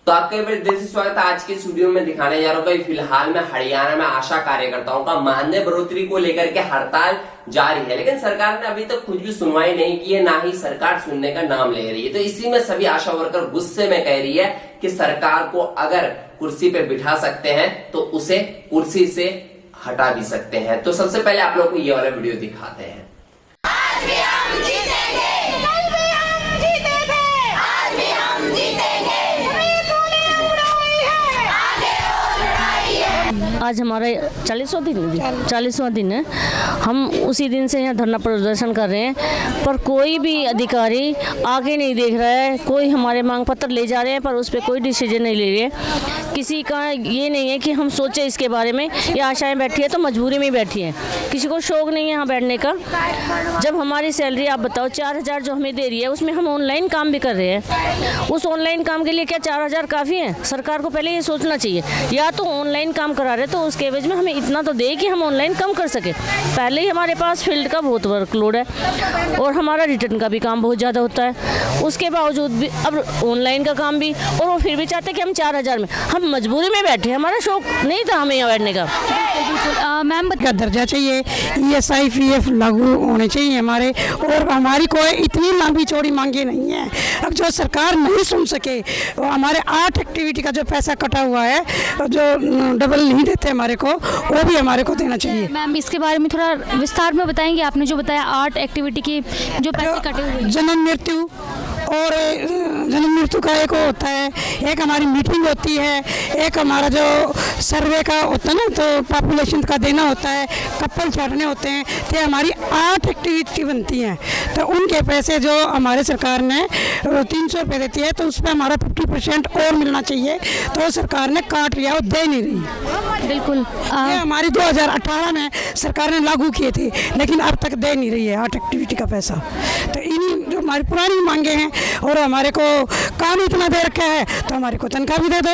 तो आपका एक बार दिल से स्वागत है। आज के इस वीडियो में दिखाने जा रहा हूँ भाई फिलहाल में हरियाणा में आशा कार्यकर्ताओं का मानदेय बढ़ोतरी को लेकर के हड़ताल जारी है, लेकिन सरकार ने अभी तक कुछ भी सुनवाई नहीं की है, ना ही सरकार सुनने का नाम ले रही है। तो इसी में सभी आशा वर्कर गुस्से में कह रही है कि सरकार को अगर कुर्सी पे बिठा सकते हैं तो उसे कुर्सी से हटा भी सकते हैं। तो सबसे पहले आप लोग को ये वाला वीडियो दिखाते हैं। आज भी हम जीतेंगे, कल भी हम जीतेंगे, आज भी हम जीतेंगे। आज हमारा 40वां दिन है। हम उसी दिन से यहाँ धरना प्रदर्शन कर रहे हैं, पर कोई भी अधिकारी आगे नहीं देख रहा है। कोई हमारे मांग पत्र ले जा रहे हैं पर उस पर कोई डिसीजन नहीं ले रहे हैं। किसी का ये नहीं है कि हम सोचें इसके बारे में। ये आशाएं बैठी है तो मजबूरी में ही बैठी हैं, किसी को शौक नहीं है यहाँ बैठने का। जब हमारी सैलरी आप बताओ 4000 जो हमें दे रही है, उसमें हम ऑनलाइन काम भी कर रहे हैं। उस ऑनलाइन काम के लिए क्या 4000 काफ़ी है? सरकार को पहले ये सोचना चाहिए, या तो ऑनलाइन काम करा रहे तो उसके एवज में हमें इतना तो दे कि हम ऑनलाइन कम कर सके। पहले ही हमारे पास फील्ड का बहुत वर्कलोड है और हमारा रिटर्न का भी काम बहुत ज़्यादा होता है। उसके बावजूद भी अब ऑनलाइन का काम भी, और वो फिर भी चाहते कि हम 4000 में। हम मजबूरी में बैठे, हमारा शौक नहीं था हमें यहाँ बैठने का। मैम का दर्जा चाहिए, ESI PF लागू होने चाहिए हमारे, और हमारी कोई इतनी लंबी चौड़ी मांगे नहीं है। अब जो सरकार नहीं सुन सके, हमारे 8 एक्टिविटी का जो पैसा कटा हुआ है, जो डबल नहीं देते हमारे को, वो भी हमारे को देना चाहिए। मैम इसके बारे में थोड़ा विस्तार में बताएंगे? आपने जो बताया 8 एक्टिविटी की जो पैसे कटे हुए हैं। जन्म मृत्यु और जन्म मृत्यु का एक होता है, एक हमारी मीटिंग होती है, एक हमारा जो सर्वे का होता है ना, तो पॉपुलेशन का देना होता है, कपल छाटने होते हैं। तो हमारी 8 एक्टिविटी बनती हैं, तो उनके पैसे जो हमारे सरकार ने 300 रुपये देती है, तो उस पर हमारा 50% और मिलना चाहिए। तो सरकार ने काट लिया, वो दे नहीं रही। बिल्कुल ये हमारी 2018 में सरकार ने लागू किए थे, लेकिन अब तक दे नहीं रही है 8 एक्टिविटी का पैसा। तो इन्हीं जो हमारी पुरानी मांगे हैं, और हमारे को काम इतना दे रखा है तो हमारे को तनख्वाह भी दे दो।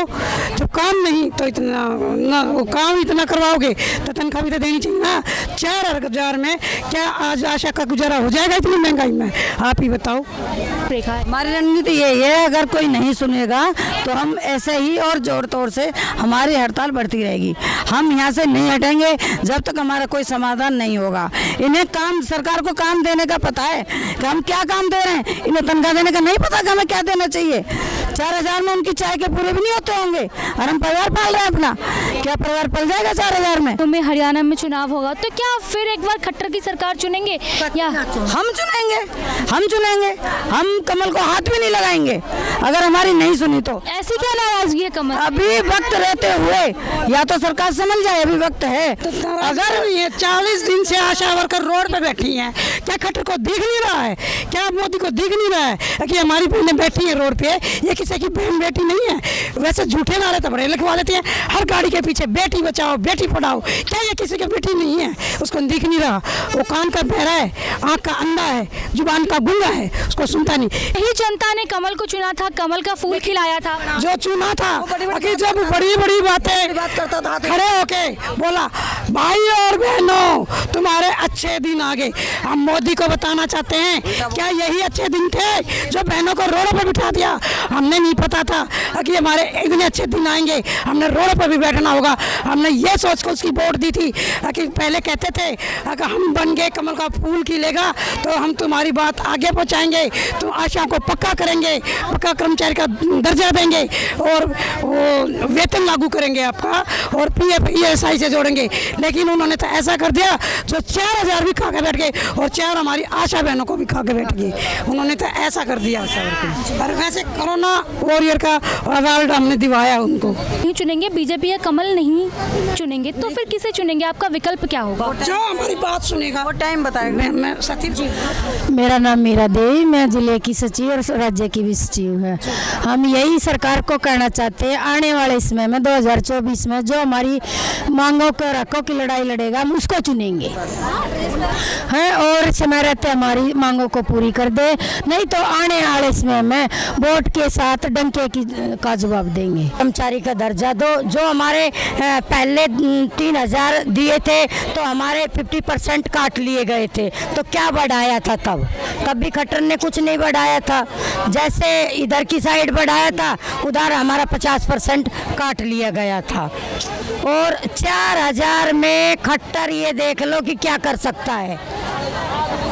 जब काम नहीं तो इतना ना, वो काम इतना करवाओगे तो तनख्वाह भी तो देनी चाहिए ना। 4000 में क्या आज आशा का गुजारा हो जाएगा इतनी महंगाई में? आप ही बताओ। हमारी रणनीति यही है, अगर कोई नहीं सुनेगा तो हम ऐसे ही और जोर तोड़ से हमारी हड़ताल बढ़ती रहेगी। हम यहाँ से नहीं हटेंगे जब तक हमारा कोई समाधान नहीं होगा। इन्हें काम, सरकार को काम देने का पता है कि हम क्या काम दे रहे हैं, इन्हें तनख्वाह देने का नहीं पता कि हमें क्या देना चाहिए। 4000 में उनकी चाय के पूरे भी नहीं होते होंगे, और हम परिवार पाल रहे हैं अपना। क्या परिवार पल जाएगा 4000 में? तो हरियाणा में चुनाव होगा तो क्या फिर एक बार खट्टर की सरकार चुनेंगे या हम चुनेंगे? हम कमल को हाथ भी नहीं लगाएंगे अगर हमारी नहीं सुनी तो। ऐसी क्या नाराजगी है कमल? अभी वक्त रहते हुए या तो सरकार समझ जाए, अभी वक्त है। अगर ये 40 दिन से आशा वर्कर रोड पे बैठी हैं, क्या खट्टर को दिख नहीं रहा है? क्या मोदी को दिख नहीं रहा है कि हमारी बहनें बैठी हैं रोड पे? ये किसी की बहन बेटी नहीं है। वैसे झूठे नारे तो बड़े लिखवा लेते हैं हर गाड़ी के पीछे, बेटी बचाओ बेटी पढ़ाओ। क्या ये किसी की बेटी नहीं है? उसको दिख नहीं रहा। वो कान का बहरा है, आँख का अंधा है, जुबान का गूंगा है, उसको सुनता नहीं। यही जनता ने कमल को चुना था, कमल का फूल खिलाया था। जो चुना था कि जब बड़ी बड़ी बातें करता था, खड़े होके बोला भाई और बहनों तुम्हारे अच्छे दिन आ गए। हम मोदी को बताना चाहते हैं, क्या यही अच्छे दिन थे जो बहनों को रोडों पर बिठा दिया? हमने नहीं पता था कि हमारे इतने अच्छे दिन आएंगे, हमने रोडों पर भी बैठना होगा। हमने ये सोच कर उसकी वोट दी थी कि पहले कहते थे अगर हम बन गए कमल का फूल खिलेगा तो हम तुम्हारी बात आगे पहुँचाएंगे, तुम आशा को पक्का करेंगे, पक्का कर्मचारी का दर्जा देंगे, और वो वेतन लागू करेंगे आपका, और PF ESI से जोड़ेंगे। लेकिन उन्होंने तो ऐसा कर दिया जो 4000 भी खा के बैठ गए, और 4 हमारी आशा बहनों को भी खा के बैठ गई। उन्होंने तो ऐसा कर दिया। और वैसे कोरोना वॉरियर का अवार्ड हमने दिवाया उनको। नहीं चुनेंगे बीजेपी या कमल नहीं चुनेंगे तो फिर किसे चुनेंगे? आपका विकल्प क्या होगा? जो हमारी बात सुनेगा वो टाइम बताएगा। मैं सतीश जी, मेरा नाम मीरा देवी, मैं जिले की सचिव और राज्य की भी सचिव है। हम यही सरकार को कहना चाहते हैं, आने वाले समय में 2024 में जो हमारी मांगों के हकों की लड़ाई लड़ेगा हम उसको चुनेंगे। हैं और समय रहते हमारी मांगों को पूरी कर दे, नहीं तो आने वाले समय में वोट के साथ डंके का जवाब देंगे। कर्मचारी का दर्जा दो, जो हमारे पहले 3,000 दिए थे तो हमारे 50% काट लिए गए थे, तो क्या बढ़ाया था तब भी खट्टर ने कुछ नहीं बढ़ाया था। जैसे इधर की साइड बढ़ाया था उधर हमारा 50% काट लिया गया था। और 4,000 में खट्टर ये देख लो कि क्या कर सकता है।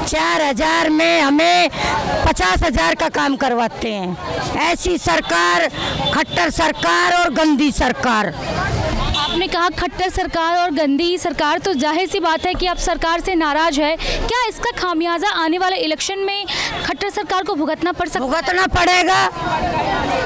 4,000 में हमें 50,000 का काम करवाते हैं। ऐसी सरकार, खट्टर सरकार और गंदी सरकार। आपने कहा खट्टर सरकार और गंदी सरकार, तो जाहिर सी बात है कि आप सरकार से नाराज है। क्या इसका खामियाजा आने वाले इलेक्शन में खट्टर सरकार को भुगतना पड़ सकता है? भुगतना पड़ेगा,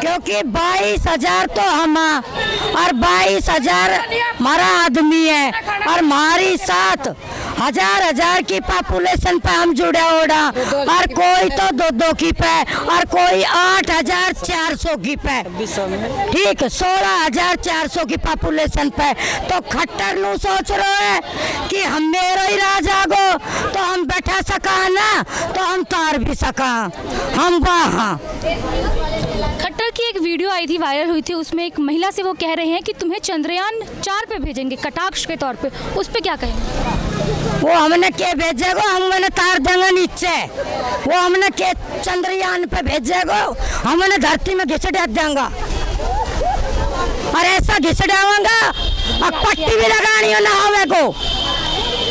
क्योंकि 22,000 तो हम और 22,000 हमारा आदमी है और हमारी 7,000 की पॉपुलेशन पे हम जुड़े ओड़ा, और कोई तो 2 की पे और कोई 8,400 की पे, ठीक 16,400 की पॉपुलेशन पे। तो खट्टर नु सोच रहे है कि हम मेरो ही राज आगो तो हम बैठा सका ना, तो हम तार भी सका हम वहाँ। खट्टर की एक वीडियो आई थी, वायरल हुई थी, उसमें एक महिला से वो कह रहे हैं कि तुम्हें चंद्रयान 4 पे भेजेंगे कटाक्ष के तौर पे, उस पे क्या कहेंगे? वो हमने के भेजेगो, हमने तार देंगे नीचे, वो हमने के चंद्रयान पे भेजेगो, हमने धरती में घिसटा देंगे और ऐसा घिसटाऊंगा और पट्टी भी लगानी हो ना हवे को,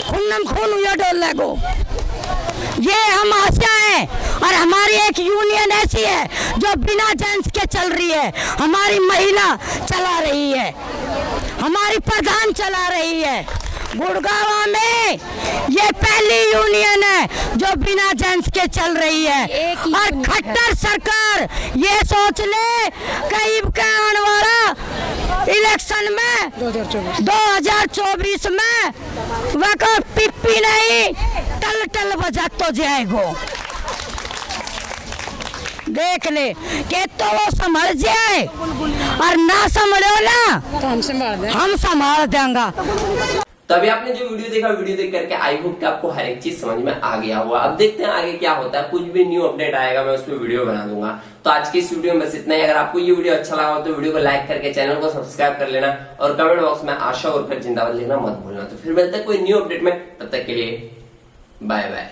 खून खून हुआ डोलने को। ये हम आशा है और हमारी एक यूनियन ऐसी है जो बिना जेंट्स के चल रही है। हमारी महिला चला रही है, हमारी प्रधान चला रही है। गुड़गांव में ये पहली यूनियन है जो बिना जेंट्स के चल रही है। और खट्टर सरकार ये सोच ले करीब के आने वाला इलेक्शन में 2024 में वह पिप्पी नहीं टल टल बजा तो जाएगो। देख ले कि तो वो संभल जाए और ना संभलो ना तो हम संभाल देंगे। तो अभी आपने जो वीडियो देखा, वीडियो देख करके आई होप कि आपको हर एक चीज समझ में आ गया होगा। अब देखते हैं आगे क्या होता है। कुछ भी न्यू अपडेट आएगा मैं उस पर वीडियो बना दूंगा। तो आज की इस वीडियो में बस इतना ही। अगर आपको ये वीडियो अच्छा लगा हो तो वीडियो को लाइक करके चैनल को सब्सक्राइब कर लेना और कमेंट बॉक्स में आशा और जिंदाबाद लिखना मत भूलना। तो फिर मिलते हैं कोई न्यू अपडेट में, तब तक के लिए बाय बाय।